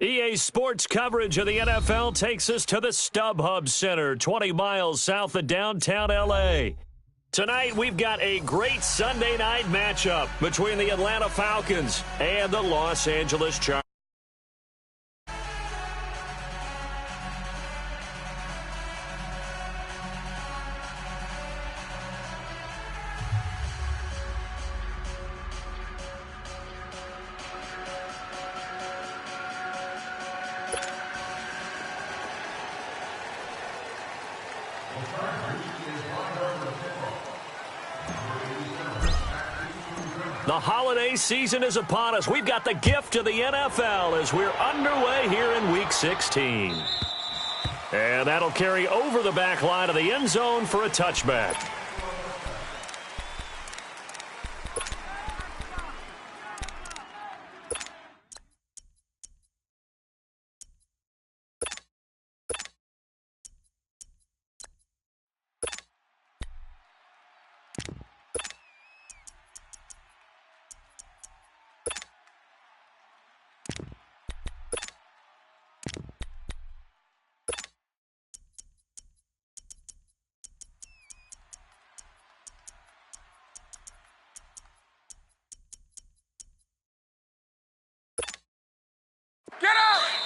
EA Sports coverage of the NFL takes us to the StubHub Center, 20 miles south of downtown L.A. Tonight, we've got a great Sunday night matchup between the Atlanta Falcons and the Los Angeles Chargers. The holiday season is upon us. We've got the gift of the NFL as we're underway here in Week 16. And that'll carry over the back line of the end zone for a touchback.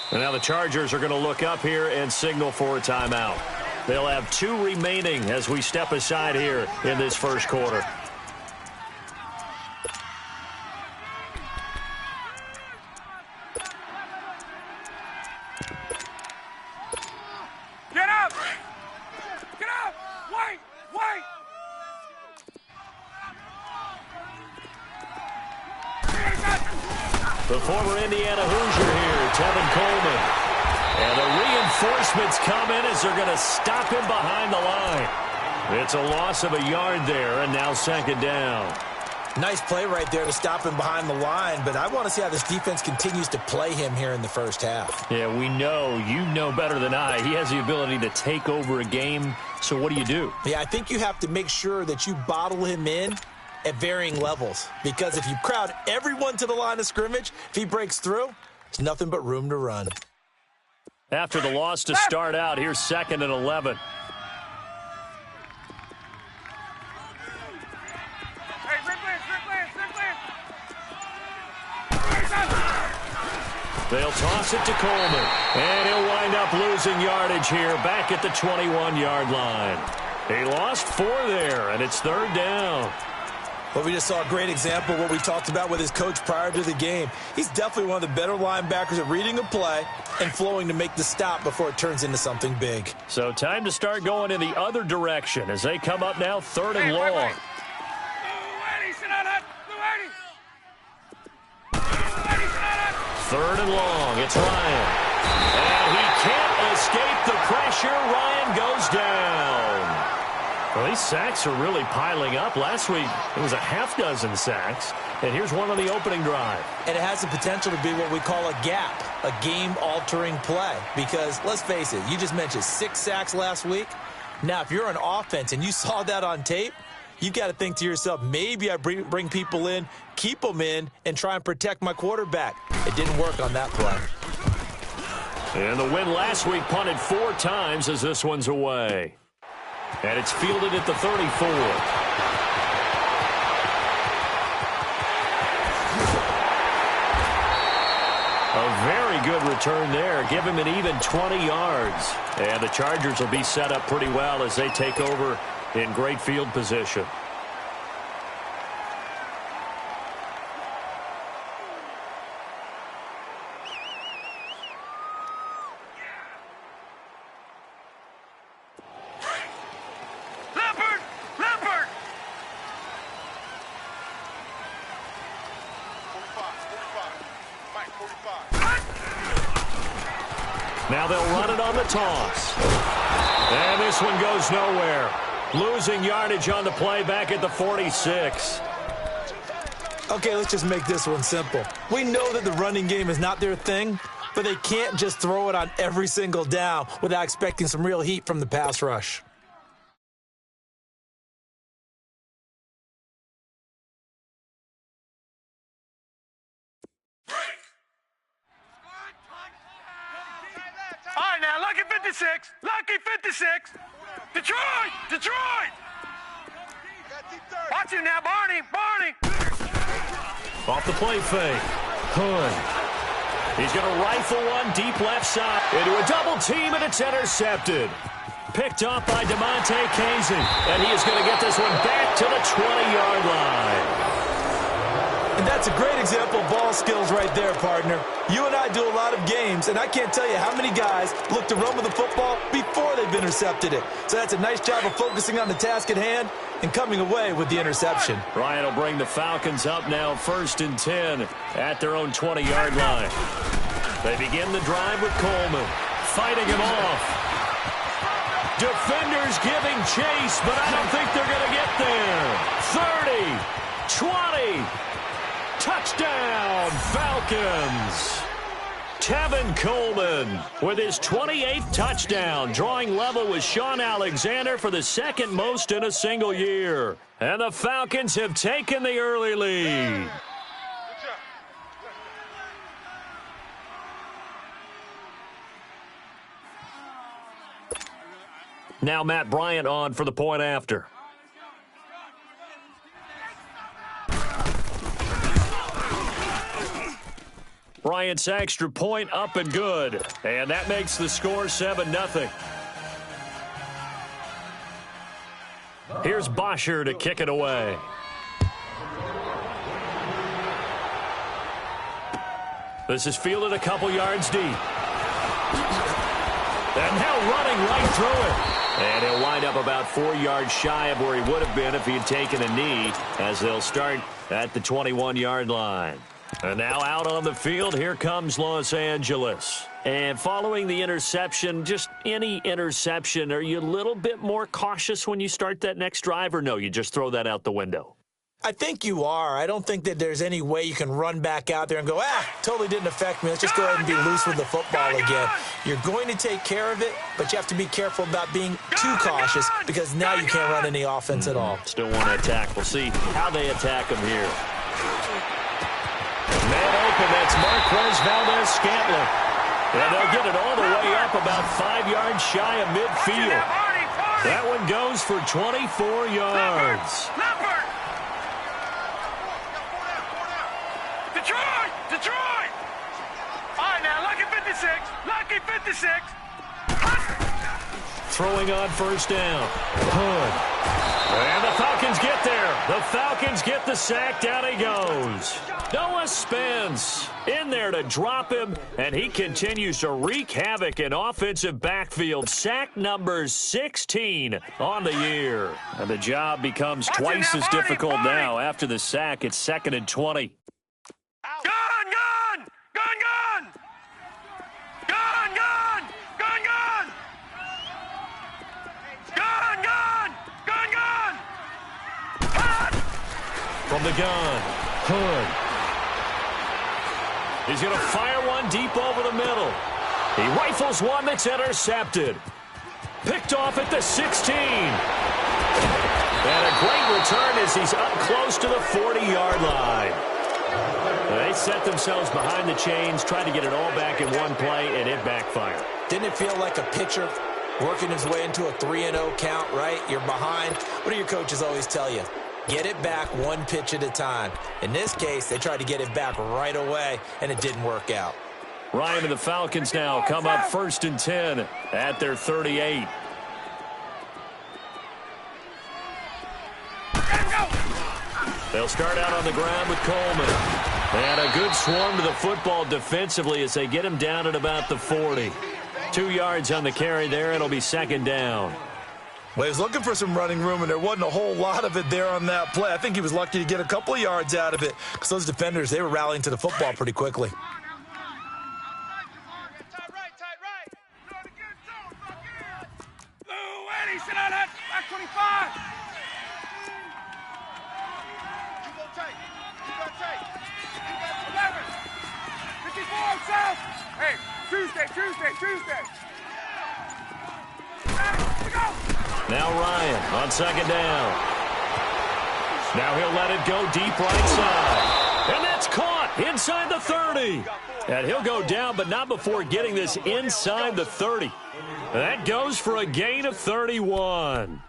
And now the Chargers are going to look up here and signal for a timeout. They'll have 2 remaining as we step aside here in this first quarter. Get up! Get up! Wait! Wait! The former Indiana Hoosier here, Tevin Coleman. And the reinforcements come in as they're going to stop him behind the line. It's a loss of a yard there, and now second down. Nice play right there to stop him behind the line, but I want to see how this defense continues to play him here in the first half. Yeah, we know, you know better than I, he has the ability to take over a game, so what do? Yeah, I think you have to make sure that you bottle him in at varying levels, because if you crowd everyone to the line of scrimmage, if he breaks through, there's nothing but room to run. After the loss to start out, here's 2nd and 11. They'll toss it to Coleman, and he'll wind up losing yardage here back at the 21-yard line. He lost 4 there, and it's 3rd down. Well, we just saw a great example of what we talked about with his coach prior to the game. He's definitely one of the better linebackers at reading a play and flowing to make the stop before it turns into something big. So time to start going in the other direction as they come up now 3rd and long. Third and long, it's Ryan. And he can't escape the pressure. Ryan goes down. Well, these sacks are really piling up. Last week, it was a half-dozen sacks. And here's one on the opening drive. And it has the potential to be what we call a gap, a game-altering play. Because, let's face it, you just mentioned 6 sacks last week. Now, if you're an offense and you saw that on tape, you got to think to yourself, maybe I bring people in, keep them in, and try and protect my quarterback. It didn't work on that play. And the win last week punted 4 times as this one's away. And it's fielded at the 34. A very good return there. Give him an even 20 yards. And the Chargers will be set up pretty well as they take over in great field position. Now they'll run it on the toss. And this one goes nowhere. Losing yardage on the play back at the 46. Okay, let's just make this one simple. We know that the running game is not their thing, but they can't just throw it on every single down without expecting some real heat from the pass rush. 56. Lucky 56. Detroit. Detroit. Watch him now, Barney. Barney. Off the play fake. Hood. He's going to rifle one deep left side into a double team, and it's intercepted. Picked off by DeMonte Kazin, and he is going to get this one back to the 20-yard line. And that's a great example of ball skills right there, partner. You and I do a lot of games, and I can't tell you how many guys look to run with the football before they've intercepted it. So that's a nice job of focusing on the task at hand and coming away with the interception. Ryan will bring the Falcons up now 1st and 10 at their own 20-yard line. They begin the drive with Coleman, fighting him off. Defenders giving chase, but I don't think they're going to get there. 30, 20, touchdown, Falcons. Tevin Coleman with his 28th touchdown, drawing level with Sean Alexander for the second most in a single year. And the Falcons have taken the early lead. Now Matt Bryant on for the point after. Bryant's extra point up and good. And that makes the score 7-0. Here's Bosher to kick it away. This is fielded a couple yards deep. And now running right through it. And he'll wind up about 4 yards shy of where he would have been if he had taken a knee, as they'll start at the 21-yard line. And now out on the field, here comes Los Angeles. And following the interception, just any interception, are you a little bit more cautious when you start that next drive, or no, you just throw that out the window? I think you are. I don't think that there's any way you can run back out there and go, totally didn't affect me. Let's just go ahead and be loose with the football again. You're going to take care of it, but you have to be careful about being too cautious because now you can't run any offense at all. Still want to attack. We'll see how they attack him here. Man open, that's Marquez Valdez-Scantling. And they'll get it all the way up about 5 yards shy of midfield. That one goes for 24 yards. Detroit! Detroit! All right, now, lucky 56. Lucky 56. Throwing on first down. Hood. And the Falcons get there. The Falcons get the sack. Down he goes. Noah Spence in there to drop him, and he continues to wreak havoc in offensive backfield. Sack number 16 on the year. And the job becomes twice as difficult now. After the sack, it's 2nd and 20. From the gun, Hood. He's going to fire one deep over the middle. He rifles one that's intercepted. Picked off at the 16. And a great return as he's up close to the 40-yard line. They set themselves behind the chains, tried to get it all back in one play, and it backfired. Didn't it feel like a pitcher working his way into a 3-0 count, right? You're behind. What do your coaches always tell you? Get it back one pitch at a time. In this case, they tried to get it back right away, and it didn't work out. Ryan and the Falcons now come up 1st and 10 at their 38. They'll start out on the ground with Coleman. And a good swarm to the football defensively as they get him down at about the 40. 2 yards on the carry there. It'll be 2nd down. Well, he was looking for some running room, and there wasn't a whole lot of it there on that play. I think he was lucky to get a couple of yards out of it because those defenders, they were rallying to the football pretty quickly. Tight right. Blue, Eddie, sit on that. Back 25. You go tight. You go tight. You got 11. 54 south. Hey, Tuesday. Go. Now Ryan on 2nd down. Now he'll let it go deep right side. And that's caught inside the 30. And he'll go down, but not before getting this inside the 30. That goes for a gain of 31.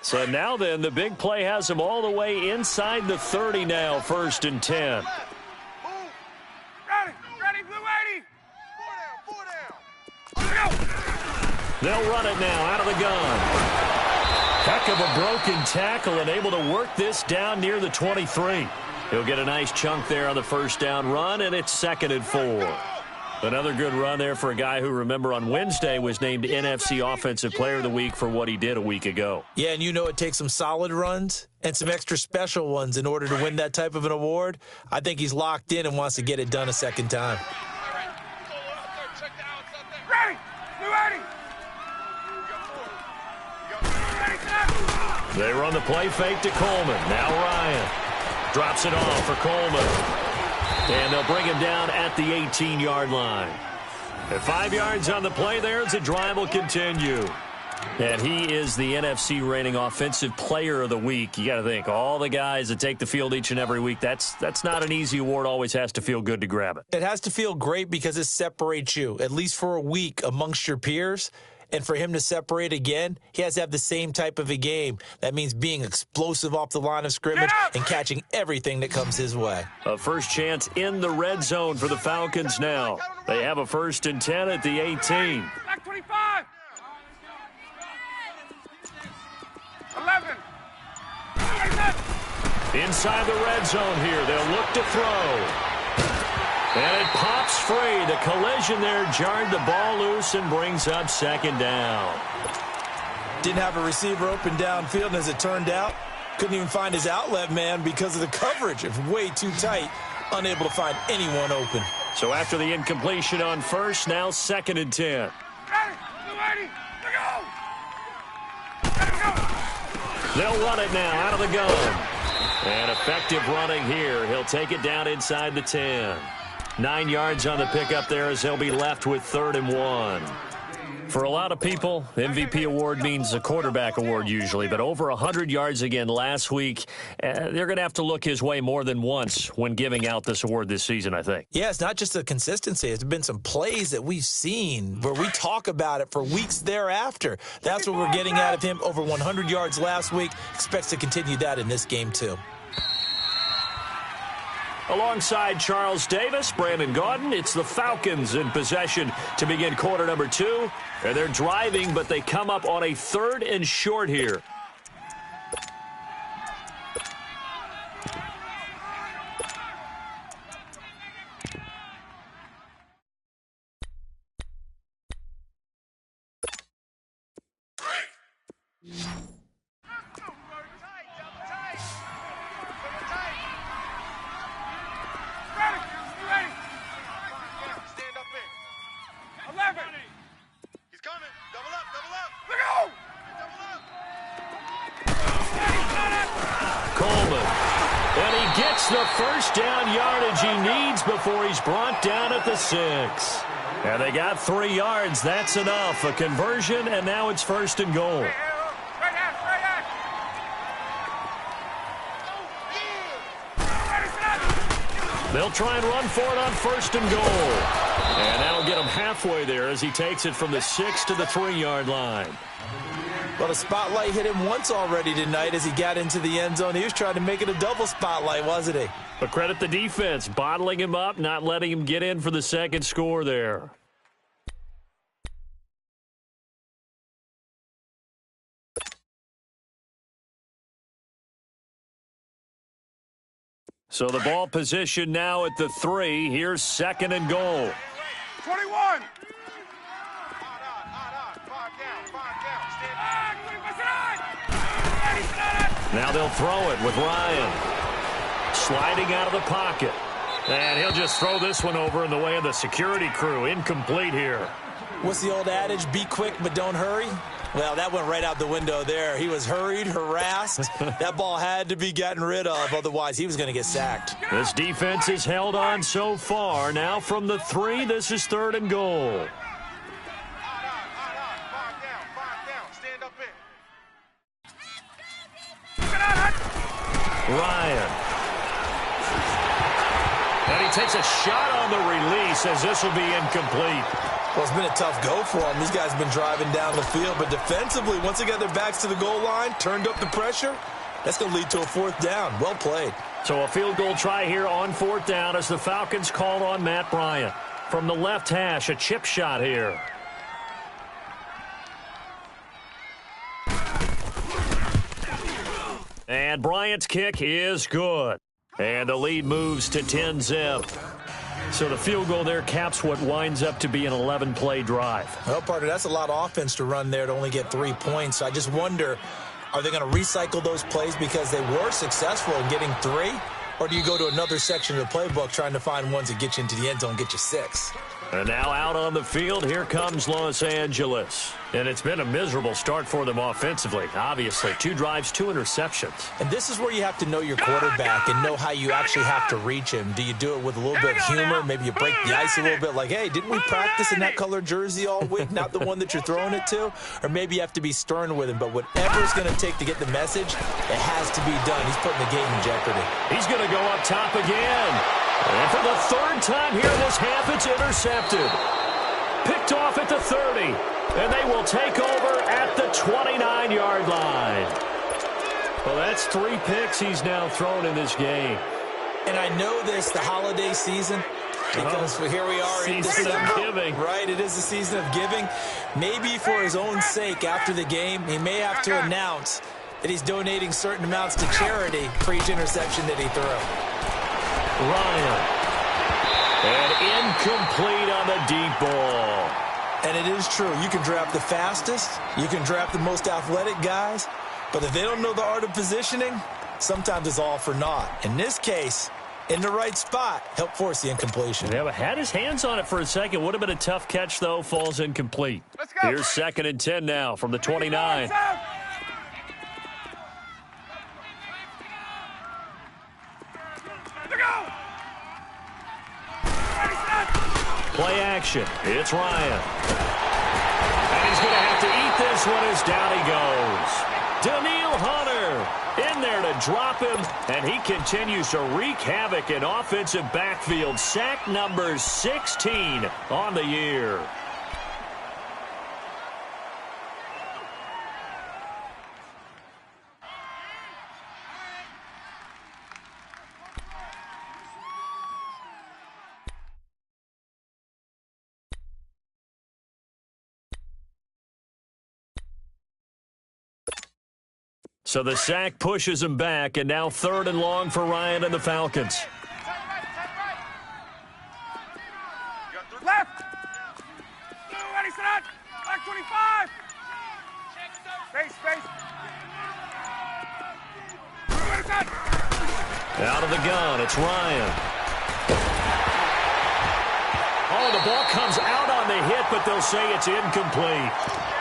So now then, the big play has him all the way inside the 30 now, 1st and 10. Ready, blue 80. Four down. They'll run it now out of the gun. Heck of a broken tackle and able to work this down near the 23. He'll get a nice chunk there on the first down run, and it's 2nd and 4. Another good run there for a guy who, remember, on Wednesday was named NFC Offensive Player of the Week for what he did a week ago. Yeah, and you know it takes some solid runs and some extra special ones in order to win that type of an award. I think he's locked in and wants to get it done a second time. Ready, blue 80. They run the play fake to Coleman. Now Ryan drops it off for Coleman. And they'll bring him down at the 18-yard line. At 5 yards on the play there, the drive will continue. And he is the NFC reigning Offensive Player of the Week. You got to think, all the guys that take the field each and every week, that's not an easy award. Always has to feel good to grab it. It has to feel great because it separates you, at least for a week, amongst your peers. And for him to separate again, he has to have the same type of a game. That means being explosive off the line of scrimmage and catching everything that comes his way. A first chance in the red zone for the Falcons now. They have a 1st and 10 at the 18. Back 25. 11. Inside the red zone here. They'll look to throw. And it pops free. The collision there jarred the ball loose and brings up 2nd down. Didn't have a receiver open downfield, and as it turned out, couldn't even find his outlet man because of the coverage. It was way too tight, unable to find anyone open. So after the incompletion on first, now 2nd and 10. Ready, blue 80. Let go. They'll run it now out of the gun. And effective running here. He'll take it down inside the 10. 9 yards on the pickup there as he'll be left with 3rd and 1. For a lot of people, MVP award means a quarterback award usually, but over 100 yards again last week. They're going to have to look his way more than once when giving out this award this season, I think. Yeah, it's not just the consistency. It's been some plays that we've seen where we talk about it for weeks thereafter. That's what we're getting out of him. Over 100 yards last week. Expects to continue that in this game, too. Alongside Charles Davis, Brandon Gaudin, it's the Falcons in possession to begin quarter number 2. And they're driving, but they come up on a 3rd and short here. The first down yardage he needs before he's brought down at the 6. And they got 3 yards. That's enough. A conversion, and now it's 1st and goal. They'll try and run for it on 1st and goal. And that'll get him halfway there as he takes it from the 6 to the 3-yard line. Well, the spotlight hit him once already tonight as he got into the end zone. He was trying to make it a double spotlight, wasn't he? But credit the defense, bottling him up, not letting him get in for the 2nd score there. So the ball position now at the 3. Here's 2nd and goal. 21. Now they'll throw it with Ryan. Sliding out of the pocket. And he'll just throw this one over in the way of the security crew. Incomplete here. What's the old adage? Be quick, but don't hurry. Well, that went right out the window there. He was hurried, harassed. That ball had to be gotten rid of. Otherwise, he was going to get sacked. This defense has held on so far. Now from the 3, this is 3rd and goal. Ryan. takes a shot on the release as this will be incomplete. Well, it's been a tough go for them. These guys have been driving down the field, but defensively, once they got their backs to the goal line, turned up the pressure, that's going to lead to a 4th down. Well played. So a field goal try here on 4th down as the Falcons called on Matt Bryant. From the left hash, a chip shot here. And Bryant's kick is good. And the lead moves to 10-zip. So the field goal there caps what winds up to be an 11-play drive. Well, partner, that's a lot of offense to run there to only get 3 points. So I just wonder, are they going to recycle those plays because they were successful in getting 3? Or do you go to another section of the playbook trying to find ones that get you into the end zone and get you 6? And now out on the field, here comes Los Angeles. And it's been a miserable start for them offensively, obviously. 2 drives, 2 interceptions. And this is where you have to know your quarterback and know how you actually have to reach him. Do you do it with a little bit of humor? Maybe you break the ice a little bit like, hey, didn't we practice in that colored jersey all week, not the one that you're throwing it to? Or maybe you have to be stern with him. But whatever it's going to take to get the message, it has to be done. He's putting the game in jeopardy. He's going to go up top again. And for the 3rd time here this half, it's intercepted. Picked off at the 30. And they will take over at the 29-yard line. Well, that's 3 picks he's now thrown in this game. And I know this, the holiday season, because here we are in December. Giving. Right, it is the season of giving. Maybe for his own sake after the game, he may have to announce that he's donating certain amounts to charity for each interception that he threw. Ryan. And incomplete on the deep ball. And it is true. You can draft the fastest. You can draft the most athletic guys. But if they don't know the art of positioning, sometimes it's all for naught. In this case, in the right spot, helped force the incompletion. Yeah, but had his hands on it for a second. Would have been a tough catch, though. Falls incomplete. Let's go. Here's 2nd and 10 now from the 29. Play action. It's Ryan. And he's going to have to eat this one as down he goes. Daniil Hunter in there to drop him, and he continues to wreak havoc in offensive backfield. Sack number 16 on the year. So the sack pushes him back, and now 3rd and long for Ryan and the Falcons. Left. Ready, set. Back 25. Space. Ready, set. Out of the gun, it's Ryan. Oh, the ball comes out on the hit, but they'll say it's incomplete.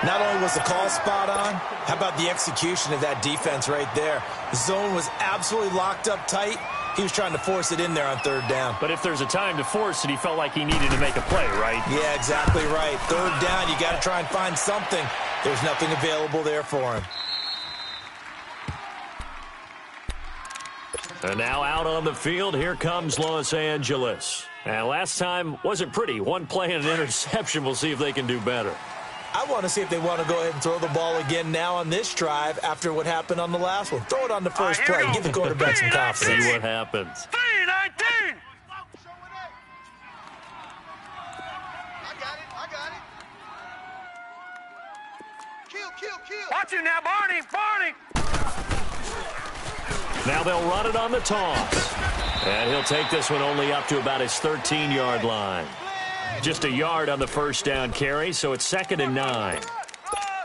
Not only was the call spot on, how about the execution of that defense right there? The zone was absolutely locked up tight. He was trying to force it in there on 3rd down. But if there's a time to force it, he felt like he needed to make a play, right? Yeah, exactly right. 3rd down, you got to try and find something. There's nothing available there for him. And now out on the field, here comes Los Angeles. And last time wasn't pretty. 1 play and an interception. We'll see if they can do better. I want to see if they want to go ahead and throw the ball again now on this drive after what happened on the last one. Throw it on the first play. Give the quarterback some confidence. See what happens. 3-19. I got it. Kill. Watch it now, Barney. Now they'll run it on the toss. And he'll take this one only up to about his 13-yard line. Just a yard on the first down carry, so it's 2nd and 9. I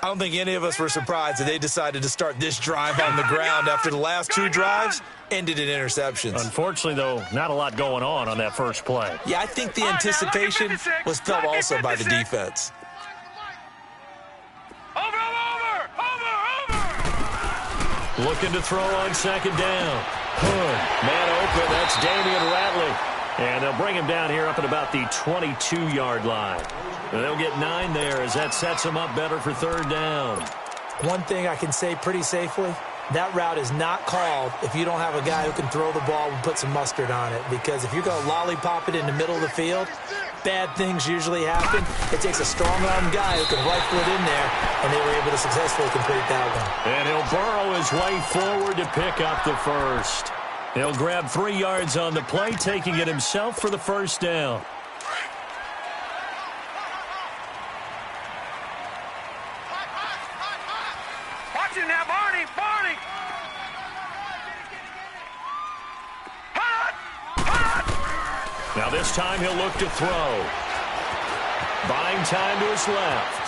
don't think any of us were surprised that they decided to start this drive on the ground after the last 2 drives ended in interceptions. Unfortunately, though, not a lot going on that first play. Yeah, I think the anticipation was felt also by the defense. Over. Looking to throw on 2nd down. Hood, man open, that's Damian Ratley. And they'll bring him down here up at about the 22-yard line. And they'll get 9 there as that sets him up better for 3rd down. One thing I can say pretty safely, that route is not called if you don't have a guy who can throw the ball and put some mustard on it. Because if you're going to lollipop it in the middle of the field, bad things usually happen. It takes a strong-arm guy who can rifle it in there, and they were able to successfully complete that one. And he'll burrow his way forward to pick up the first. He'll grab 3 yards on the play, taking it himself for the first down. Watch it now, Barney! Barney! Now this time he'll look to throw. Buying time to his left.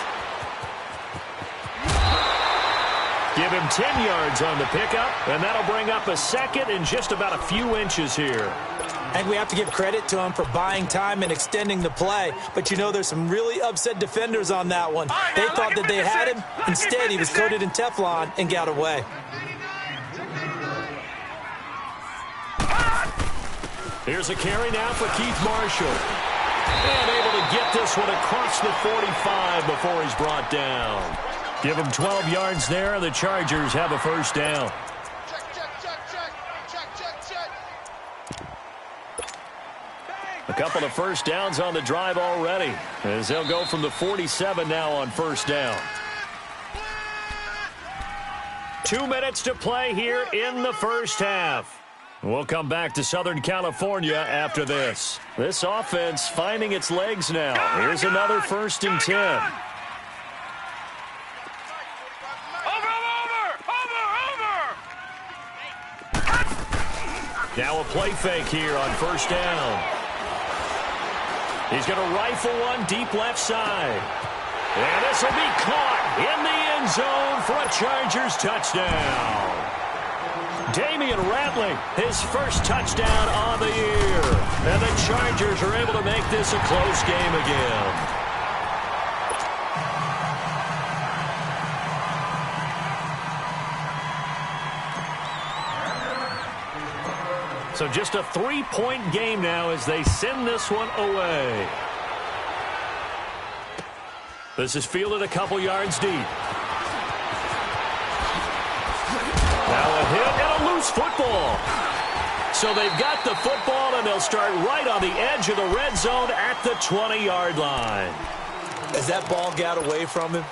Give him 10 yards on the pickup, and that'll bring up a second in just about a few inches here. I think we have to give credit to him for buying time and extending the play. But, you know, there's some really upset defenders on that one. They thought that they had him. Instead, he was coated in Teflon and got away. Here's a carry now for Keith Marshall. And able to get this one across the 45 before he's brought down. Give him 12 yards there. The Chargers have a first down. A couple of first downs on the drive already, as they'll go from the 47 now on first down. 2 minutes to play here in the first half. We'll come back to Southern California after this. This offense finding its legs now. Here's another 1st and 10. Now a play fake here on first down. He's going to rifle one deep left side. And this will be caught in the end zone for a Chargers touchdown. Damian Ratley, his first touchdown on the year. And the Chargers are able to make this a close game again. So just a 3-point game now as they send this one away. This is fielded a couple yards deep. Now a hit and a loose football. So they've got the football, and they'll start right on the edge of the red zone at the 20-yard line. As that ball got away from him,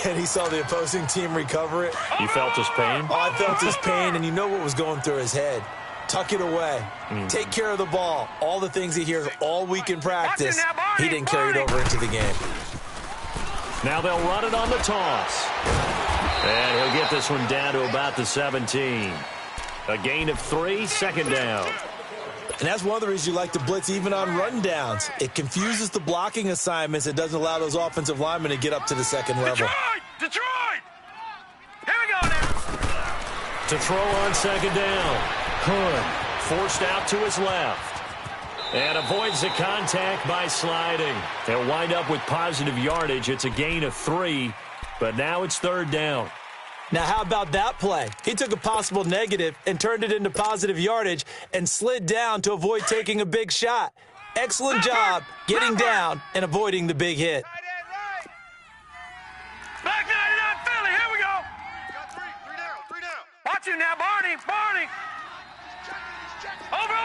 and he saw the opposing team recover it. You felt his pain? Oh, I felt his pain, and you know what was going through his head. Tuck it away. Take care of the ball. All the things he hears all week in practice, he didn't carry it over into the game. Now they'll run it on the toss. And he'll get this one down to about the 17. A gain of 3, second down. And that's one of the reasons you like to blitz even on rundowns. It confuses the blocking assignments. It doesn't allow those offensive linemen to get up to the second level. Detroit! Here we go now. To throw on second down. Hood forced out to his left. And avoids the contact by sliding. They'll wind up with positive yardage. It's a gain of 3, but now it's third down. Now, how about that play? He took a possible negative and turned it into positive yardage and slid down to avoid taking a big shot. Excellent job getting down and avoiding the big hit. Back 99 Philly, here we go. Got three down. Watch it now, Barney. Over.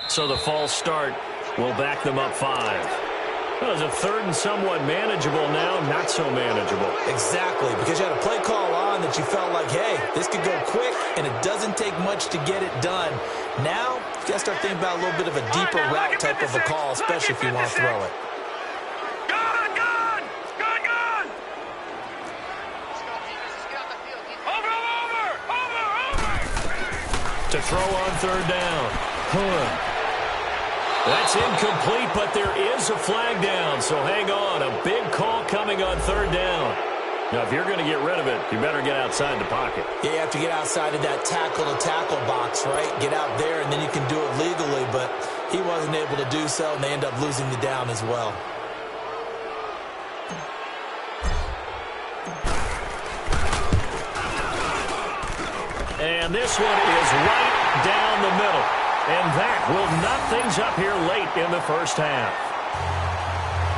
So the false start will back them up 5. Well, it's a third and somewhat manageable now, not so manageable. Exactly, because you had a play call on that you felt like, hey, this could go quick, and it doesn't take much to get it done. Now, you got to start thinking about a little bit of a deeper route type of a call, especially if you want to throw it. Gun! Over! To throw on third down. Hood. That's incomplete, but there is a flag down, so hang on. A big call coming on third down. Now, if you're going to get rid of it, you better get outside the pocket. Yeah, you have to get outside of that tackle-to-tackle box, right? Get out there, and then you can do it legally, but he wasn't able to do so, and they end up losing the down as well. And this one is right down the middle. And that will knot things up here late in the first half.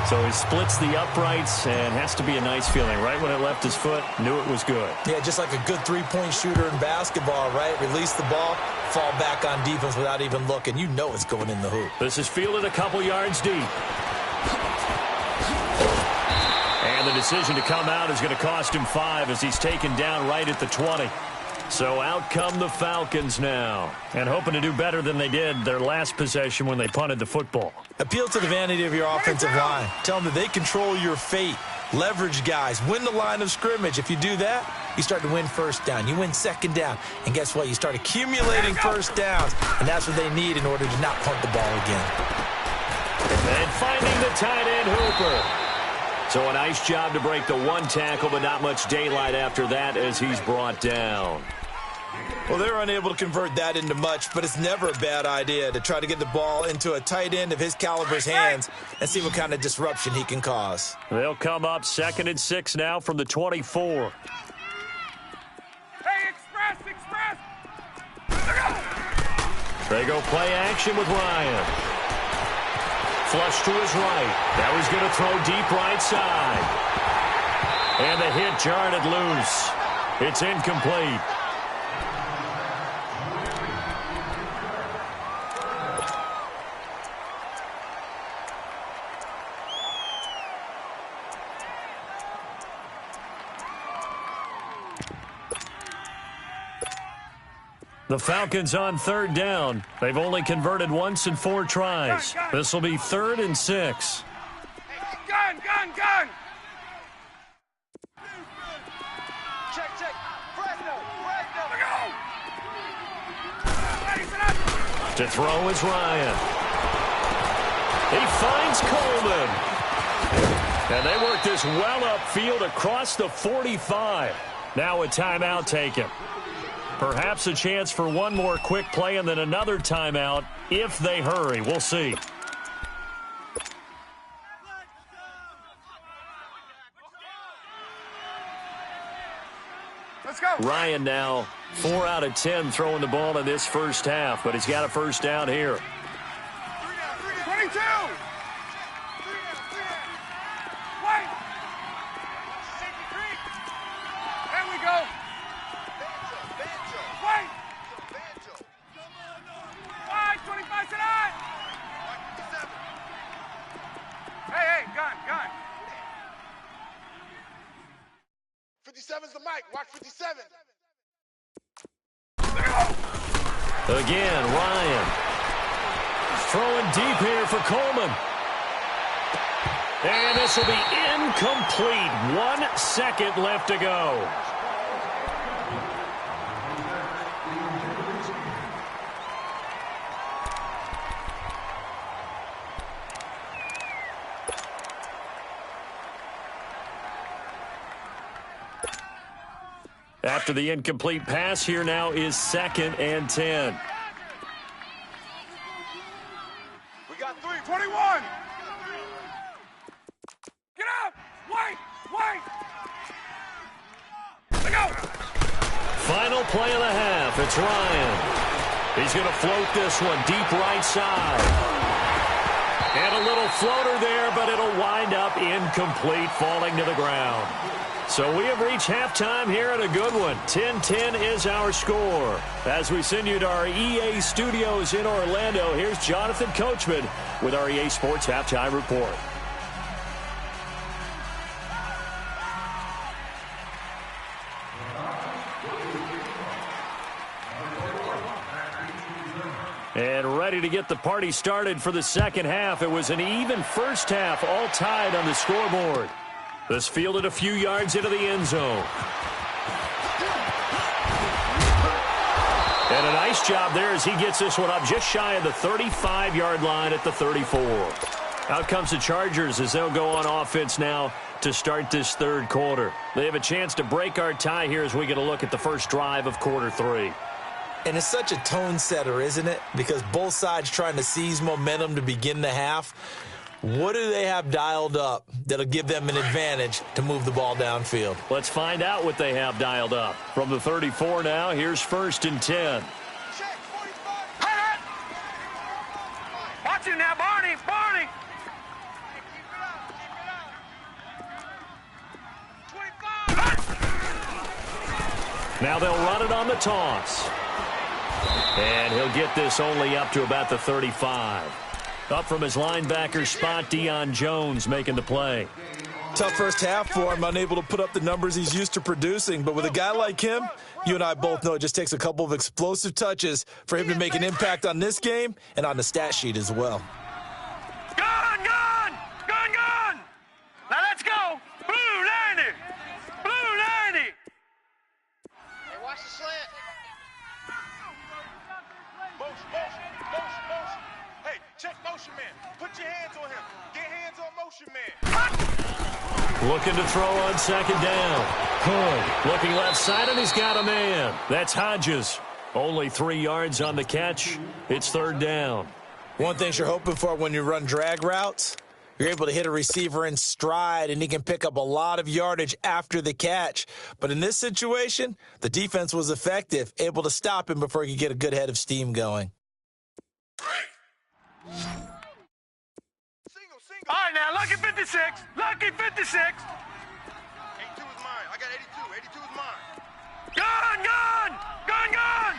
So he splits the uprights and has to be a nice feeling. Right when it left his foot, knew it was good. Yeah, just like a good three-point shooter in basketball, right? Release the ball, fall back on defense without even looking. You know it's going in the hoop. This is fielded a couple yards deep. And the decision to come out is going to cost him 5 as he's taken down right at the 20. So out come the Falcons now, and hoping to do better than they did their last possession when they punted the football. Appeal to the vanity of your offensive line. Tell them that they control your fate. Leverage guys. Win the line of scrimmage. If you do that, you start to win first down. You win second down. And guess what? You start accumulating first downs. And that's what they need in order to not punt the ball again. And finding the tight end Hooper. So a nice job to break the one tackle, but not much daylight after that as he's brought down. Well, they're unable to convert that into much, but it's never a bad idea to try to get the ball into a tight end of his caliber's hands and see what kind of disruption he can cause. They'll come up 2nd and 6 now from the 24. Hey, express! They go play action with Ryan. Flush to his right. Now he's going to throw deep right side. And the hit jarred it loose. It's incomplete. The Falcons on 3rd down. They've only converted once in 4 tries. This will be 3rd and 6. Gun! Check. Fresno! To throw is Ryan. He finds Coleman. And they work this well upfield across the 45. Now a timeout taken. Perhaps a chance for one more quick play and then another timeout if they hurry. We'll see. Let's go. Ryan now 4 out of 10 throwing the ball in this first half, but he's got a first down here. 22. Wait. There we go. Wait. 25 tonight. Hey, gun. 57's the mic. Watch 57. Again, Ryan. Throwing deep here for Coleman. And this will be incomplete. 1 second left to go. After the incomplete pass, here now is 2nd and 10. We got 3. 21. Get up. Wait. Let go. Final play of the half. It's Ryan. He's going to float this one deep right side. And a little floater there, but it'll wind up incomplete, falling to the ground. So we have reached halftime here at a good one. 10-10 is our score. As we send you to our EA studios in Orlando, here's Jonathan Coachman with our EA Sports Halftime Report. And ready to get the party started for the second half. It was an even first half, all tied on the scoreboard. This fielded a few yards into the end zone. And a nice job there as he gets this one up just shy of the 35-yard line at the 34. Out comes the Chargers as they'll go on offense now to start this third quarter. They have a chance to break our tie here as we get a look at the first drive of quarter 3. And it's such a tone setter, isn't it? Because both sides trying to seize momentum to begin the half. What do they have dialed up that'll give them an advantage to move the ball downfield? Let's find out what they have dialed up. From the 34 now, here's 1st and 10. Watch it now, Barney. Now they'll run it on the toss. And he'll get this only up to about the 35. Up from his linebacker spot, Deion Jones making the play. Tough first half for him, unable to put up the numbers he's used to producing. But with a guy like him, you and I both know it just takes a couple of explosive touches for him to make an impact on this game and on the stat sheet as well. Gone, gone! Gone, gone! Now let's go! Blue 90! Blue 90! Hey, watch the slant. Motion, motion, motion, motion. Hey, check motion man. Put your hands on him. Get hands on motion man. Looking to throw on second down. Hood looking left side, and he's got a man. That's Hodges. Only 3 yards on the catch. It's third down. One thing you're hoping for when you run drag routes, you're able to hit a receiver in stride, and he can pick up a lot of yardage after the catch. But in this situation, the defense was effective, able to stop him before he could get a good head of steam going. All right, now, lucky 56. Lucky 56. 82 is mine. I got 82. 82 is mine. Gone, gone! Gone, gone!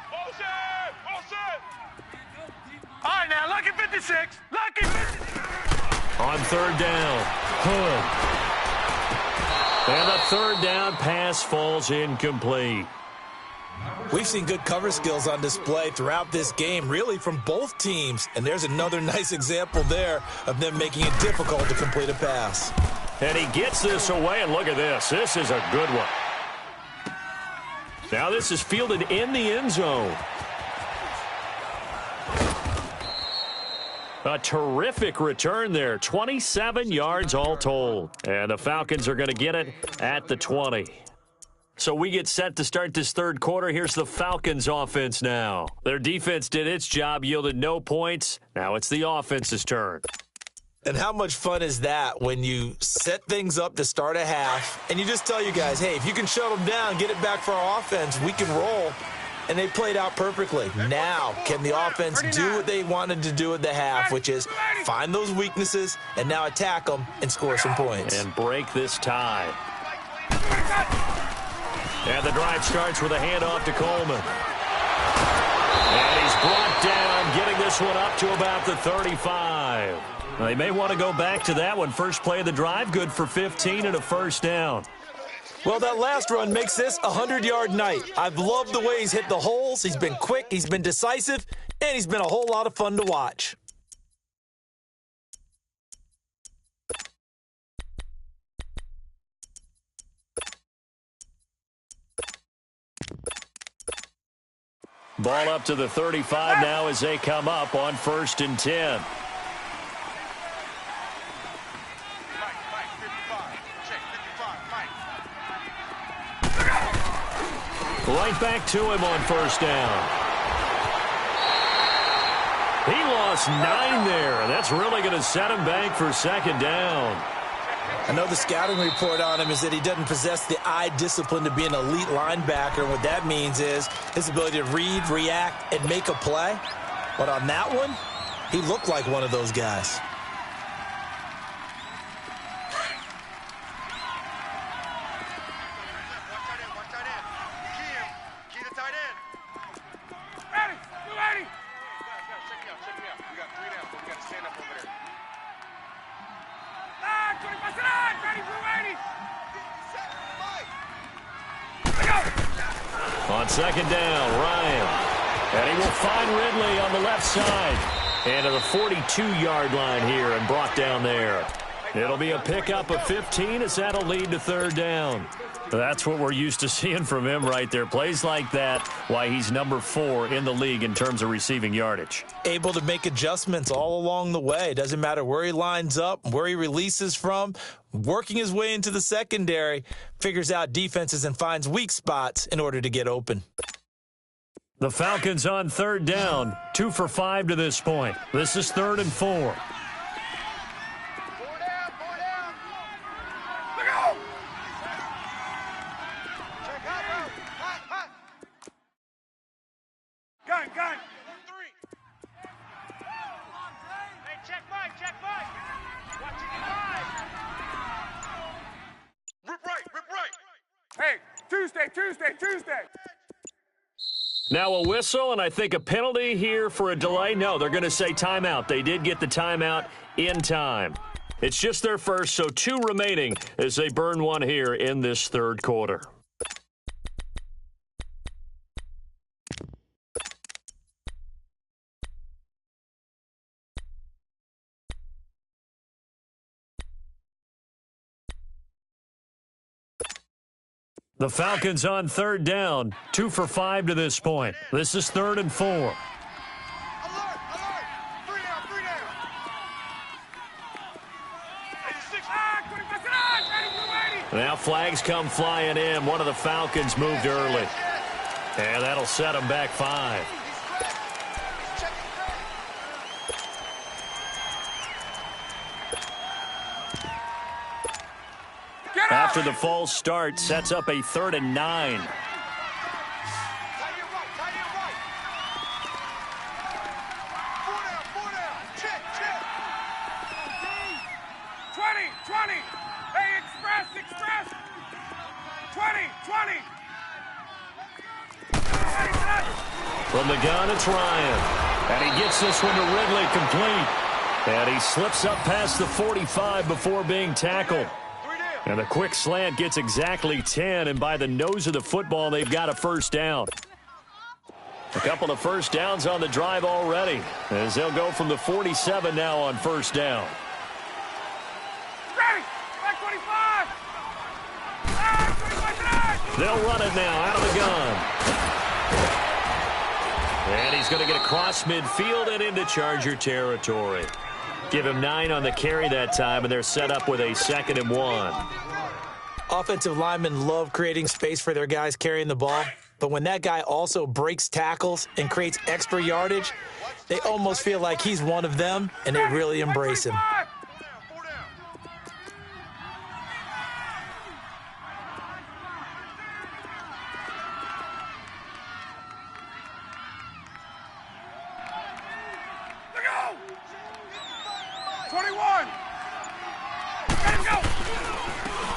Motion! Motion! All right, now, lucky 56. Lucky 56. On third down, Hood. And the third down pass falls incomplete. We've seen good cover skills on display throughout this game, really from both teams. And there's another nice example there of them making it difficult to complete a pass. And he gets this away, and look at this. This is a good one. Now this is fielded in the end zone. A terrific return there. 27 yards all told. And the Falcons are going to get it at the 20. So we get set to start this third quarter. Here's the Falcons offense now. Their defense did its job, yielded no points. Now it's the offense's turn. And how much fun is that when you set things up to start a half and you just tell you guys, hey, if you can shut them down, get it back for our offense, we can roll. And they played out perfectly. Now, can the offense do what they wanted to do at the half, which is find those weaknesses and now attack them and score some points. And break this tie. And the drive starts with a handoff to Coleman. And he's brought down, getting this one up to about the 35. They may want to go back to that one. First play of the drive, good for 15 and a first down. Well, that last run makes this a 100-yard night. I've loved the way he's hit the holes. He's been quick, he's been decisive, and he's been a whole lot of fun to watch. Ball up to the 35 now as they come up on 1st and 10. Right back to him on first down. He lost 9 there. That's really going to set him back for second down. I know the scouting report on him is that he doesn't possess the eye discipline to be an elite linebacker. And what that means is his ability to read, react, and make a play. But on that one, he looked like one of those guys. On second down, Ryan. And he will find Ridley on the left side. And to the 42-yard line here and brought down there. It'll be a pickup of 15 as that'll lead to third down. That's what we're used to seeing from him right there. Plays like that, why he's number 4 in the league in terms of receiving yardage. Able to make adjustments all along the way. Doesn't matter where he lines up, where he releases from. Working his way into the secondary, figures out defenses and finds weak spots in order to get open. The Falcons on third down, 2 for 5 to this point. This is 3rd and 4. Rip right, rip right. Tuesday. Now a whistle, and I think a penalty here for a delay. No, they're going to say timeout. They did get the timeout in time. It's just their first, so 2 remaining as they burn one here in this third quarter. The Falcons on third down, 2 for 5 to this point. This is 3rd and 4. Alert! 3 down. 86. Now flags come flying in. One of the Falcons moved early. And that'll set them back 5. After the false start, sets up a 3rd and 9. Tie it right. 4 down. Check. 20. Hey, express. 20. From the gun, it's Ryan. And he gets this one to Ridley complete. And he slips up past the 45 before being tackled. And the quick slant gets exactly 10, and by the nose of the football, they've got a first down. A couple of first downs on the drive already, as they'll go from the 47 now on first down. Ready! Back 25! They'll run it now out of the gun. And he's going to get across midfield and into Charger territory. Give him 9 on the carry that time, and they're set up with a 2nd and 1. Offensive linemen love creating space for their guys carrying the ball, but when that guy also breaks tackles and creates extra yardage, they almost feel like he's one of them, and they really embrace him. 4 down. Let go! 21! Let him go!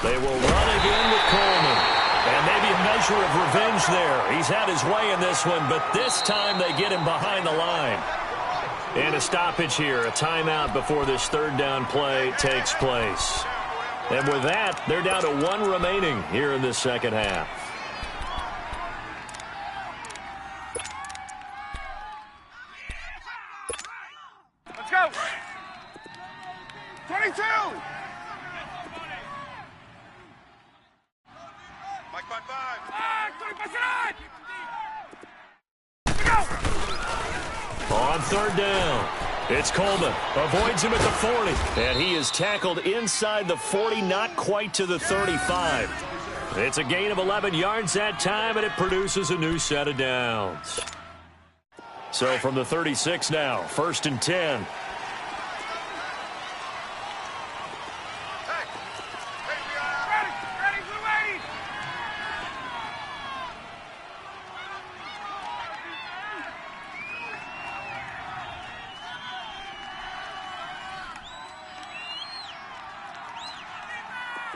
They will run again with Coleman. And maybe a measure of revenge there. He's had his way in this one, but this time they get him behind the line. And a stoppage here, a timeout before this 3rd down play takes place. And with that, they're down to 1 remaining here in this second half. Let's go! 22! Mike by 5. 25 Let's go! On 3rd down, it's Coleman. Avoids him at the 40. And he is tackled inside the 40, not quite to the 35. It's a gain of 11 yards that time, and it produces a new set of downs. So from the 36 now, 1st and 10. Ready, Blue 80!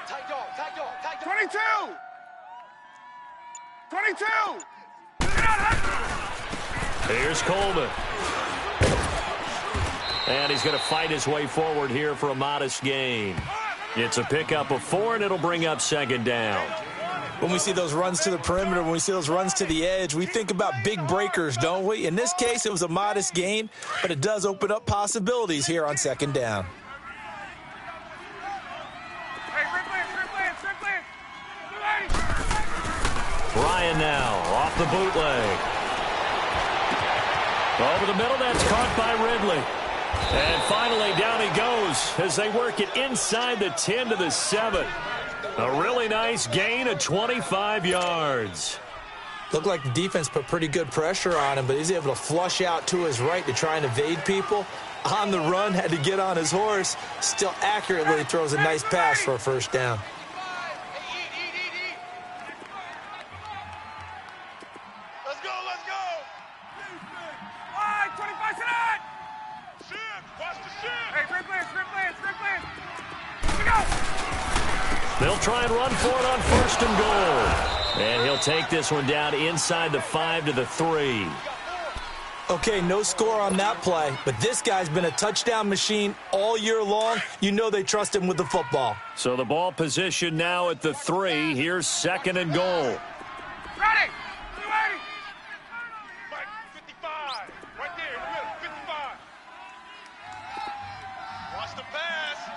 Tight dog. 22! 22! Here's Coleman. And he's going to fight his way forward here for a modest gain. It's a pickup of 4, and it'll bring up 2nd down. When we see those runs to the perimeter, when we see those runs to the edge, we think about big breakers, don't we? In this case, it was a modest gain, but it does open up possibilities here on 2nd down. Hey, Ridley! Blue 80! Ryan now off the bootleg. Over the middle, that's caught by Ridley. And finally, down he goes as they work it inside the 10 to the 7. A really nice gain of 25 yards. Looked like the defense put pretty good pressure on him, but he's able to flush out to his right to try and evade people. On the run, had to get on his horse. Still accurately throws a nice pass for a first down. Let's go. 25 tonight! Shit. Watch the shit. Hey, Ridley! Let's go! They'll try and run for it on 1st and goal. And he'll take this one down inside the 5 to the 3. Okay, no score on that play, but this guy's been a touchdown machine all year long. You know they trust him with the football. So the ball position now at the 3. Here's 2nd and goal. Ready! Ready! Mike, 55. Right there in the middle, 55. Watch the pass.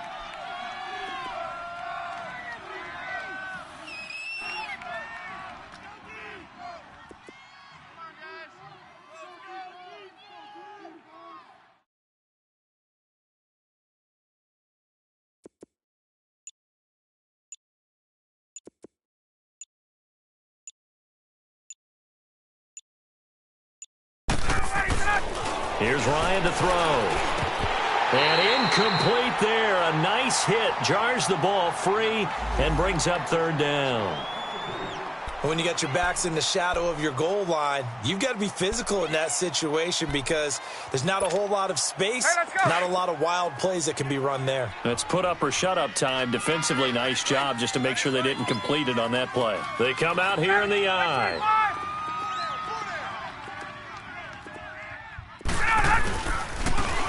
Here's Ryan to throw. And incomplete there. A nice hit. Jars the ball free and brings up 3rd down. When you got your backs in the shadow of your goal line, you've got to be physical in that situation because there's not a whole lot of space, not a lot of wild plays that can be run there. That's put up or shut up time. Defensively, nice job just to make sure they didn't complete it on that play. They come out here in the eye.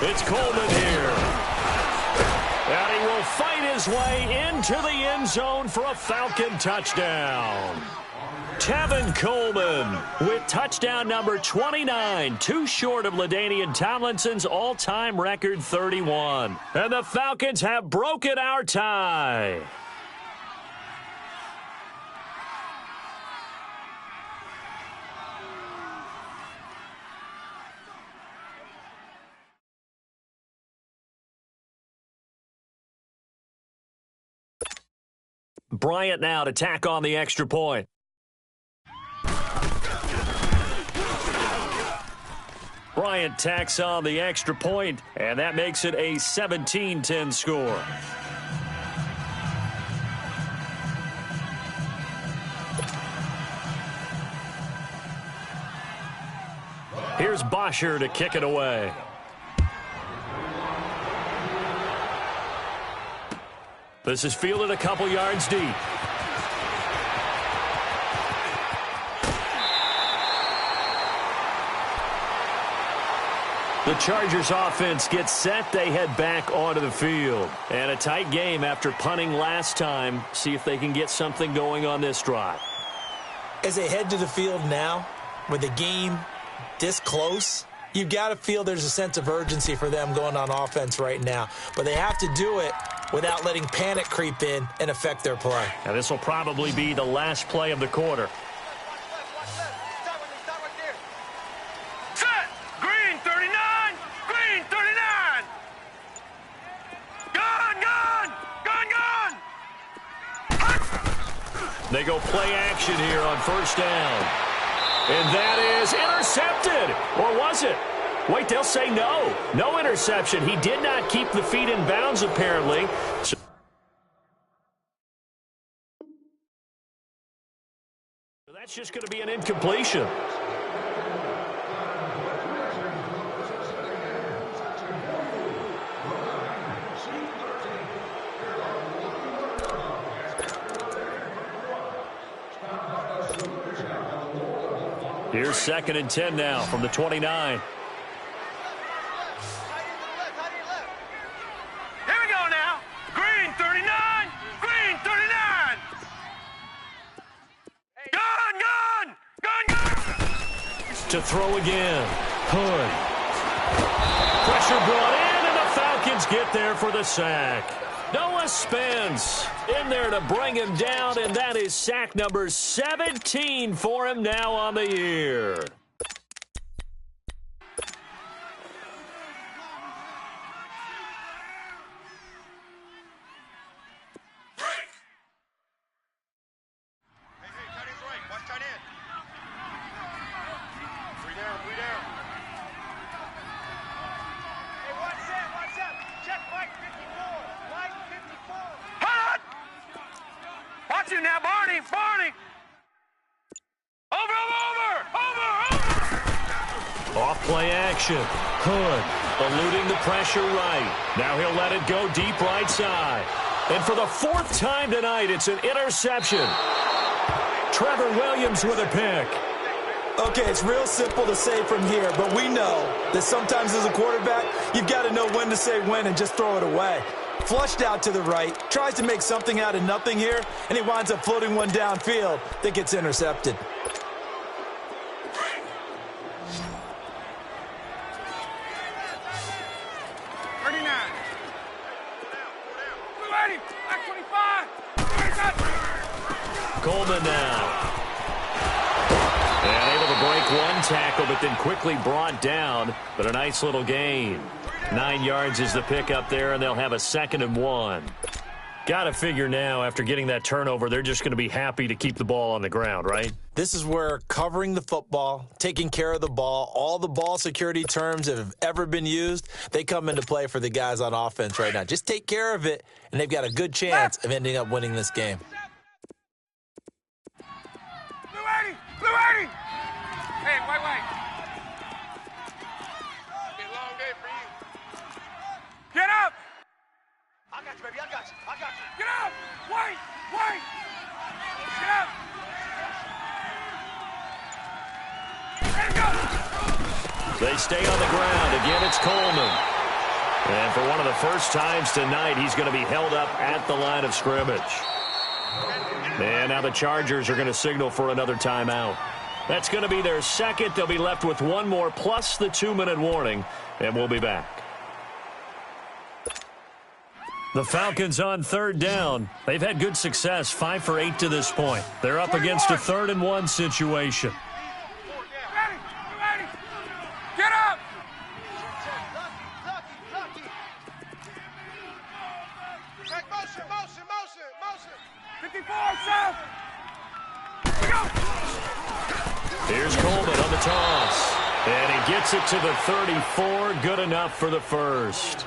It's Coleman here. And he will fight his way into the end zone for a Falcon touchdown. Tevin Coleman with touchdown number 29, too short of LaDainian Tomlinson's all-time record 31. And the Falcons have broken our tie. Bryant now to tack on the extra point. Bryant tacks on the extra point, and that makes it a 17-10 score. Here's Bosher to kick it away. This is fielded a couple yards deep. The Chargers offense gets set. They head back onto the field. And a tight game after punting last time. See if they can get something going on this drive. As they head to the field now, with the game this close, you've got to feel there's a sense of urgency for them going on offense right now. But they have to do it without letting panic creep in and affect their play. And this will probably be the last play of the quarter. Set! Green 39! Green 39! Gone! Gone! Gone! Gone! They go play action here on 1st down. And that is intercepted. Or was it? Wait, they'll say no. No interception. He did not keep the feet in bounds, apparently. So that's just going to be an incompletion. Here's 2nd and 10 now from the 29. To throw again. Hood. Pressure brought in, and the Falcons get there for the sack. Noah Spence in there to bring him down, and that is sack number 17 for him now on the year. Off-play action. Hood eluding the pressure right. Now he'll let it go deep right side. And for the 4th time tonight, it's an interception. Trevor Williams with a pick. Okay, it's real simple to say from here, but we know that sometimes as a quarterback, you've got to know when to say when and just throw it away. Flushed out to the right, tries to make something out of nothing here, and he winds up floating one downfield that gets intercepted. Coleman now. And able to break one tackle, but then quickly brought down. But a nice little gain. 9 yards is the pickup there, and they'll have a 2nd and 1. Got to figure now, after getting that turnover, they're just going to be happy to keep the ball on the ground, right? This is where covering the football, taking care of the ball, all the ball security terms that have ever been used, they come into play for the guys on offense right now. Just take care of it, and they've got a good chance of ending up winning this game. Blue 80! Hey, wait. It'll be a long day for you. Get up! I got you, baby. I got you. Get up! Wait! Get up! Let him go! They stay on the ground. Again, it's Coleman. And for one of the first times tonight, he's going to be held up at the line of scrimmage. And now the Chargers are going to signal for another timeout. That's going to be their second. They'll be left with one more plus the 2-minute warning, and we'll be back. The Falcons on 3rd down. They've had good success, 5 for 8 to this point. They're up against a 3rd and 1 situation. Get up! Take motion. 54 south! Here we go! Here's Coleman on the toss. And he gets it to the 34. Good enough for the first.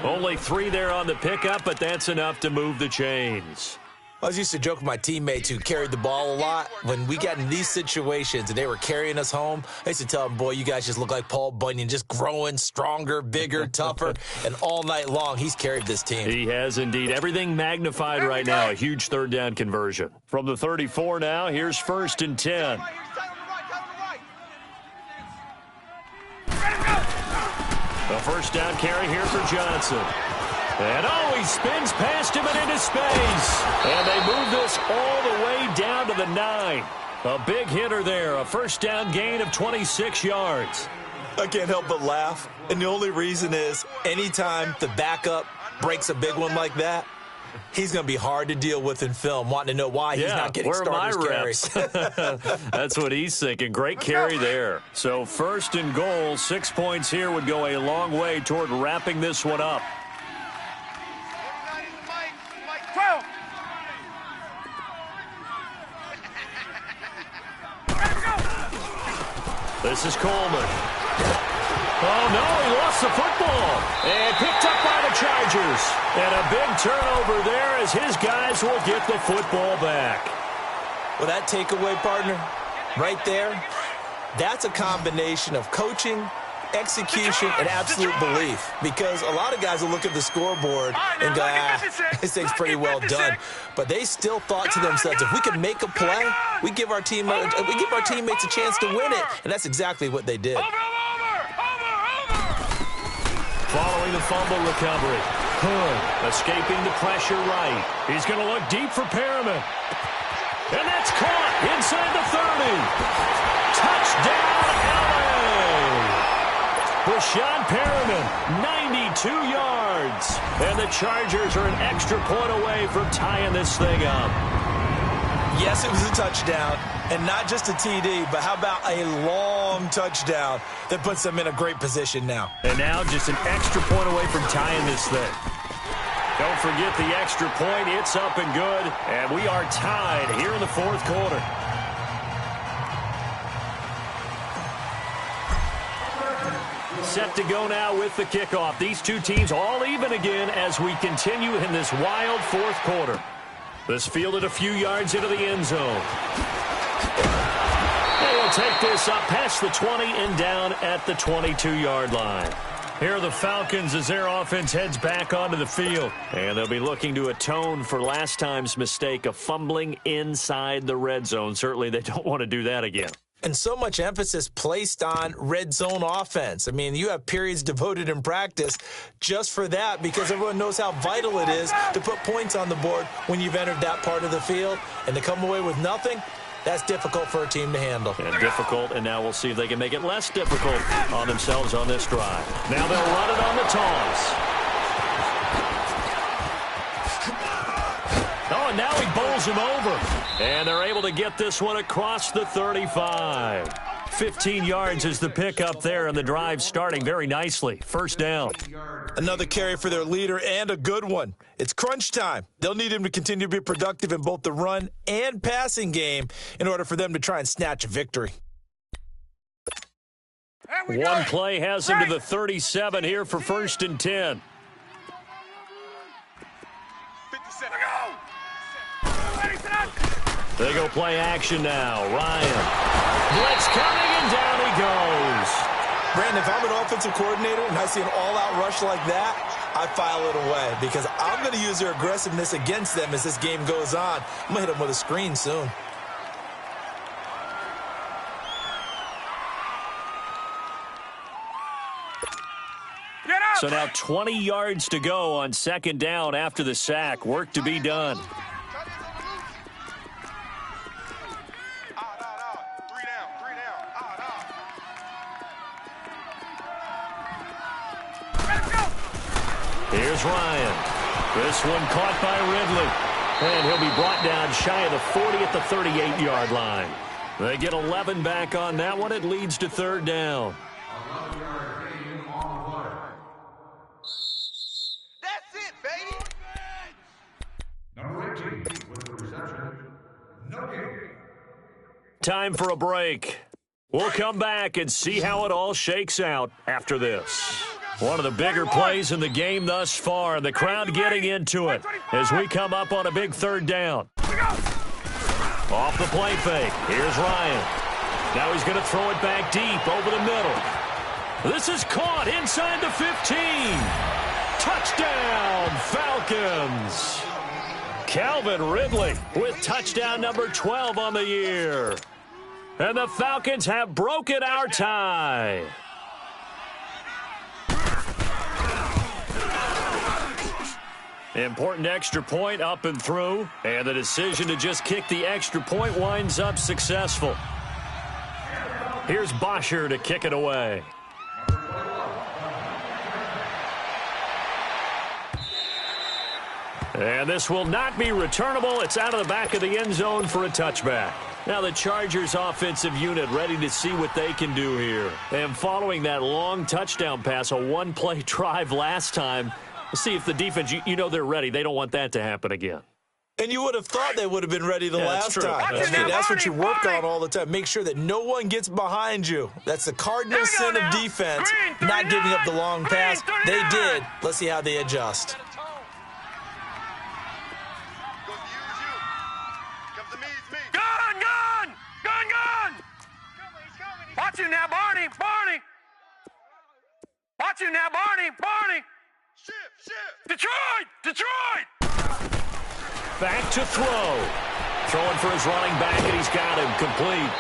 Only 3 there on the pickup, but that's enough to move the chains. I used to joke with my teammates who carried the ball a lot. When we got in these situations and they were carrying us home, I used to tell them, boy, you guys just look like Paul Bunyan, just growing stronger, bigger, tougher, and all night long he's carried this team. He has indeed. Everything magnified right now. A huge 3rd down conversion. From the 34 now, here's 1st and 10. A 1st down carry here for Johnson. And he spins past him and into space. And they move this all the way down to the 9. A big hitter there. A 1st down gain of 26 yards. I can't help but laugh. And the only reason is anytime the backup breaks a big one like that, he's going to be hard to deal with in film, wanting to know why he's not getting starters carries. That's what he's thinking. Great carry there. So 1st and goal, 6 points here would go a long way toward wrapping this one up. 12! This is Coleman. Oh, no, he lost the football. And picked up by the Chargers. And a big turnover there as his guys will get the football back. Well, that takeaway, partner, right there, that's a combination of coaching, execution, and absolute belief. Because a lot of guys will look at the scoreboard and go, this thing's pretty well done. But they still thought to themselves, if we can make a play, we give our teammates a chance to win it. And that's exactly what they did. Following the fumble recovery. Hood escaping the pressure right. He's going to look deep for Perriman. And that's caught inside the 30. Touchdown, LA! Rashawn Perriman, 92 yards. And the Chargers are an extra point away from tying this thing up. Yes, it was a touchdown, and not just a TD, but how about a long touchdown that puts them in a great position now. And now just an extra point away from tying this thing. Don't forget the extra point. It's up and good, and we are tied here in the 4th quarter. Set to go now with the kickoff. These two teams all even again as we continue in this wild 4th quarter. This fielded a few yards into the end zone. They will take this up past the 20 and down at the 22-yard line. Here are the Falcons as their offense heads back onto the field. And they'll be looking to atone for last time's mistake of fumbling inside the red zone. Certainly they don't want to do that again. And so much emphasis placed on red zone offense. I mean, you have periods devoted in practice just for that because everyone knows how vital it is to put points on the board when you've entered that part of the field. And to come away with nothing, that's difficult for a team to handle. And difficult, and now we'll see if they can make it less difficult on themselves on this drive. Now they'll run it on the toss. Oh, and now he bowls him over. And they're able to get this one across the 35. 15 yards is the pickup there, and the drive starting very nicely. First down. Another carry for their leader and a good one. It's crunch time. They'll need him to continue to be productive in both the run and passing game in order for them to try and snatch a victory. One play has him to the 37 here for 1st and 10. 57. They go play action now. Ryan. Blitz coming, and down he goes. Brandon, if I'm an offensive coordinator and I see an all-out rush like that, I file it away because I'm going to use their aggressiveness against them as this game goes on. I'm going to hit them with a screen soon. So now 20 yards to go on 2nd down after the sack. Work to be done. Here's Ryan. This one caught by Ridley. And he'll be brought down shy of the 40 at the 38-yard line. They get 11 back on that one. It leads to 3rd down. That's it, baby. Number 18 with the reception. No game. Time for a break. We'll come back and see how it all shakes out after this. One of the bigger plays in the game thus far, and the crowd getting into it as we come up on a big 3rd down. Off the play fake. Here's Ryan. Now he's going to throw it back deep over the middle. This is caught inside the 15. Touchdown, Falcons. Calvin Ridley with touchdown number 12 on the year. And the Falcons have broken our tie. Important extra point up and through, and the decision to just kick the extra point winds up successful. Here's Bosher to kick it away. And this will not be returnable. It's out of the back of the end zone for a touchback. Now the Chargers offensive unit ready to see what they can do here. And following that long touchdown pass, a one-play drive last time, we'll see if the defense, you know they're ready. They don't want that to happen again. And you would have thought they would have been ready the last time. That's what you work on all the time. Make sure that no one gets behind you. That's the cardinal sin of defense, not giving up the long pass. They did. Let's see how they adjust. Watch him now, Barney! Watch him now, Barney! Shift! Detroit! Back to throw. Throwing for his running back, and he's got him complete.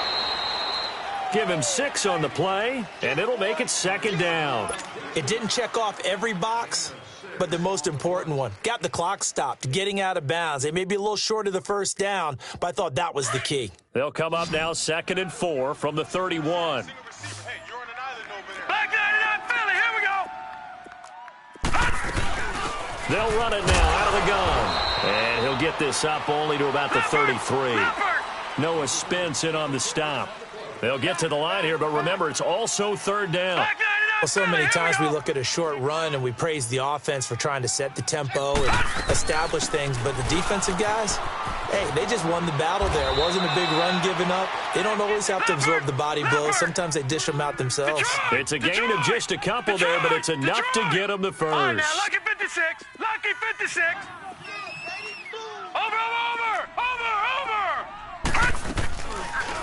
Give him 6 on the play, and it'll make it 2nd down. It didn't check off every box, but the most important one. Got the clock stopped, getting out of bounds. They may be a little short of the 1st down, but I thought that was the key. They'll come up now 2nd and 4 from the 31. Hey, you're on an island over there. Back 99 Philly, here we go! They'll run it now out of the gun. And he'll get this up only to about the 33. Noah Spence in on the stop. They'll get to the line here, but remember, it's also 3rd down. Well, so many times we look at a short run and we praise the offense for trying to set the tempo and establish things, but the defensive guys, hey, they just won the battle there. It wasn't a big run given up. They don't always have to absorb the body blows. Sometimes they dish them out themselves. It's a gain of just a couple there, but it's enough to get them the first. Oh, now, lucky 56! Lucky 56! Over!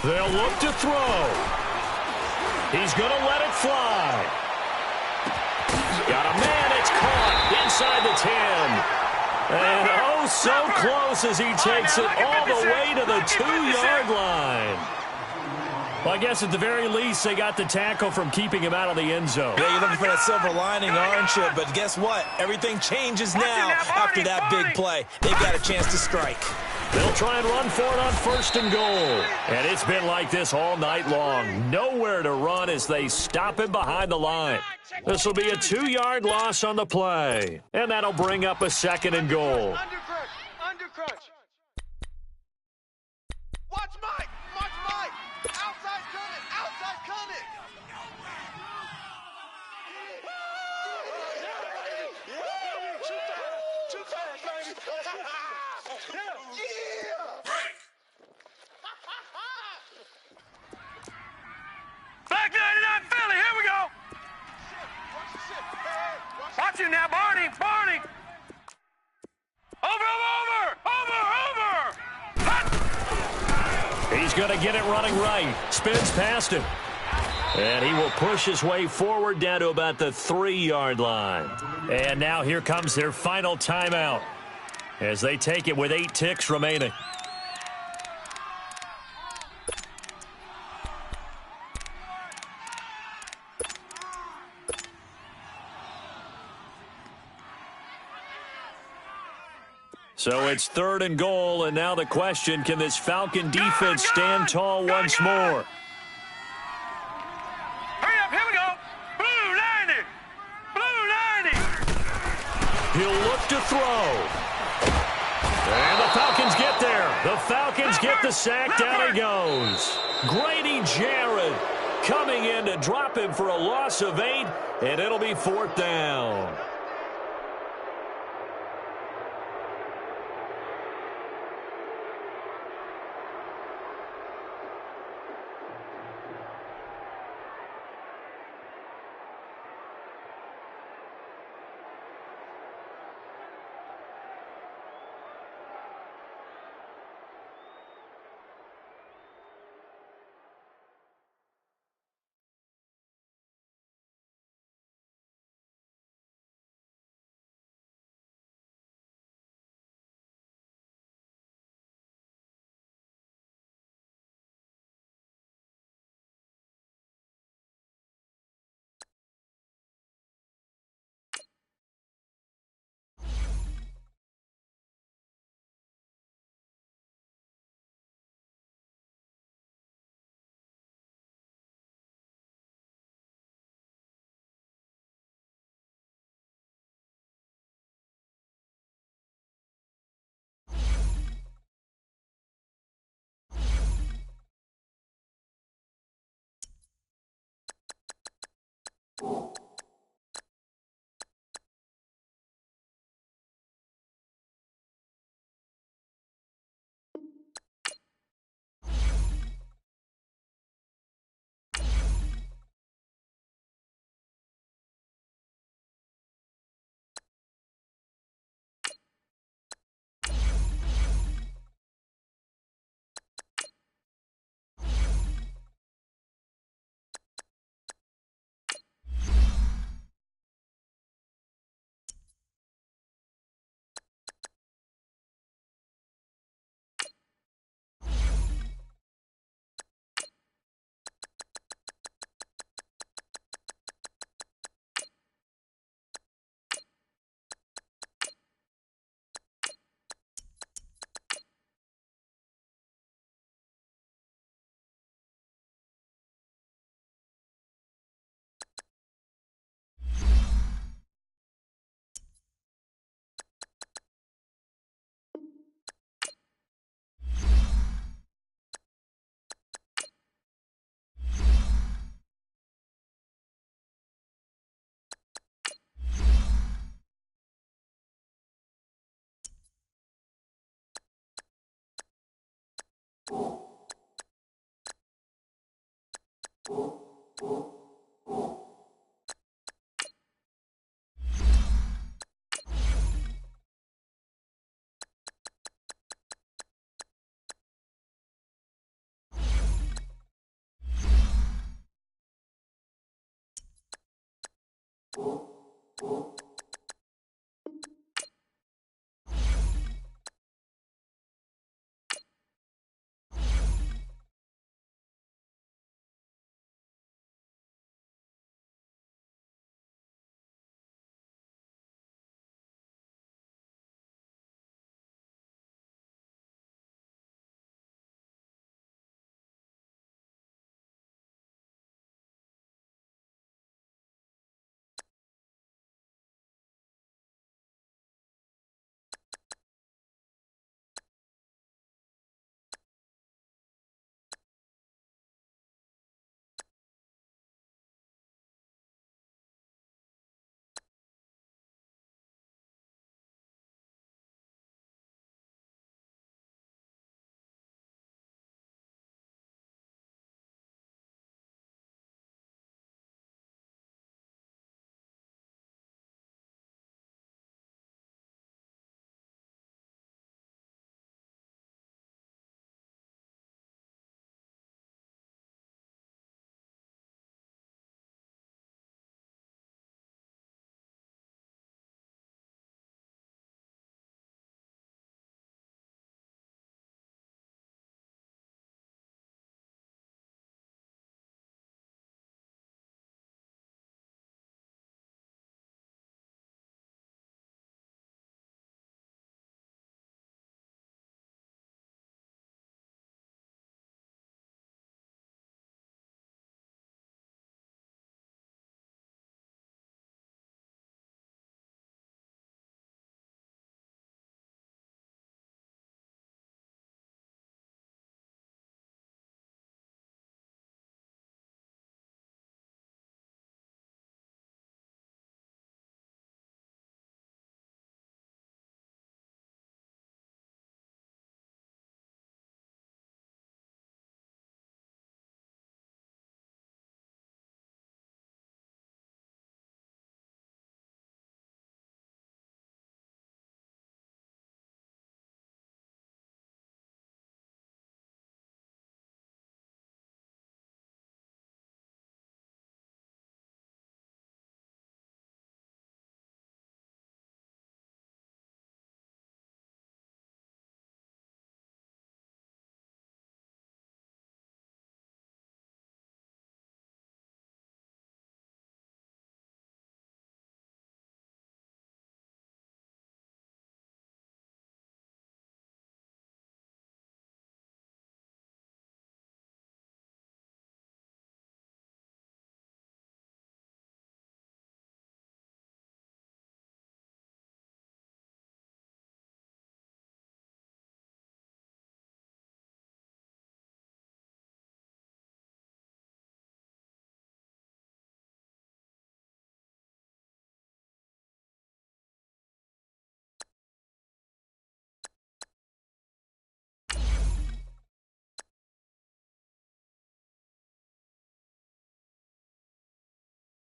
They'll look to throw. He's going to let it fly. Got a man. It's caught inside the 10. And oh, so close as he takes it all the way to the 2-yard line. Well, I guess at the very least, they got the tackle from keeping him out of the end zone. Yeah, you're looking for that silver lining, aren't you? But guess what? Everything changes now after that big play. They got a chance to strike. They'll try and run for it on 1st and goal. And it's been like this all night long. Nowhere to run as they stop him behind the line. This will be a 2-yard loss on the play. And that'll bring up a 2nd and goal. Under crunch. Watch Mike. Watch Mike. Outside coming. Outside coming. Two times, baby. Black 99 Philly, here we go. Watch him now, Barney. Barney. Over. He's going to get it running right. Spins past him. And he will push his way forward down to about the 3-yard line. And now here comes their final timeout as they take it with 8 ticks remaining. So it's 3rd and goal, and now the question, can this Falcon defense stand tall once more? Hurry up, here we go. Blue 90. Blue 90. He'll look to throw. And the Falcons get there. The Falcons get the sack. Down he goes. Grady Jarrett coming in to drop him for a loss of 8, and it'll be 4th down.